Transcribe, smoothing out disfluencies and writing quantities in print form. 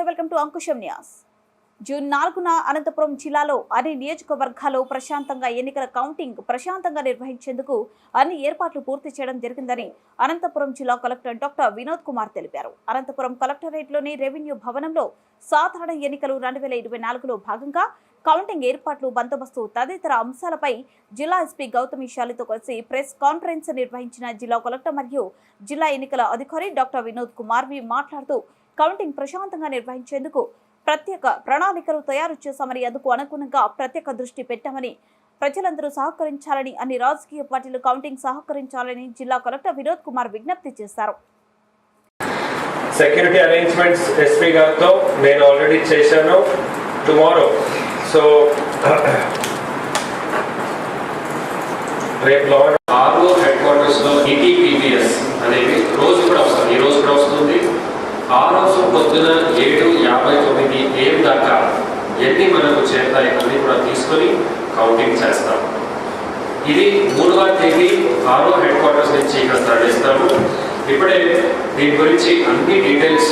నమస్తే, welcome to Ankusham news. June 4న అనంతపురం జిల్లాలో అన్ని నియోజకవర్గాల్లో ప్రశాంతంగా ఎన్నికల కౌంటింగ్ ప్రశాంతంగా నిర్వహించేందుకు అన్ని ఏర్పాట్లు పూర్తి చేయడం జరిగిందని అనంతపురం జిల్లా కలెక్టర్ డాక్టర్ వినోద్ కుమార్ తెలిపారు. అనంతపురం కలెక్టరేట్లోని రెవెన్యూ భవనంలో సాధారణ ఎన్నికలు 2024లో భాగంగా కౌంటింగ్ ఏర్పాట్లు, బందోబస్తు తదితర అంశాలపై జిల్లా ఎస్పీ గౌతమి శాలితో కలిసి ప్రెస్ కాన్ఫరెన్స్ నిర్వహించిన జిల్లా కలెక్టర్ మరియు జిల్లా ఎన్నికల అధికారి డాక్టర్ వినోద్ కుమార్ మాట్లాడుతూ కౌంటింగ్ ప్రశాంతంగా నిర్వహించేందుకు ప్రత్యేక ప్రణాళికలు తయారు చేశామని, అందుకు అనుగుణంగా ప్రత్యేక దృష్టి పెట్టామని, ప్రజలందరూ సహకరించాలని, అన్ని రాజకీయ పార్టీలు కౌంటింగ్ సహకరించాలని జిల్లా కలెక్టర్ వినోద్ కుమార్ విజ్ఞప్తి చేశారు. సెక్యూరిటీ అరేంజ్మెంట్స్ ఎస్పీ గారితో నేను ఆల్రెడీ చేశాను. టుమారో సో రేపు ఆర్ఓ హెడ్ క్వార్టర్స్ లో ఈటీపీబీఎస్ అనేది రోజు కూడా వస్తుంది. ఈ రోజు కూడా వస్తుంది. ఆ రోజు పొద్దున 7:59 AM దాకా ఎన్ని మనకు చేరుతాయి అన్ని కూడా తీసుకొని కౌంటింగ్ చేస్తాం. ఇది 3వ తేదీ ఆర్ఓ హెడ్ క్వార్టర్స్ నుంచి ఇక్కడ తరలిస్తాము. ఇప్పుడే దీని గురించి అన్ని డీటెయిల్స్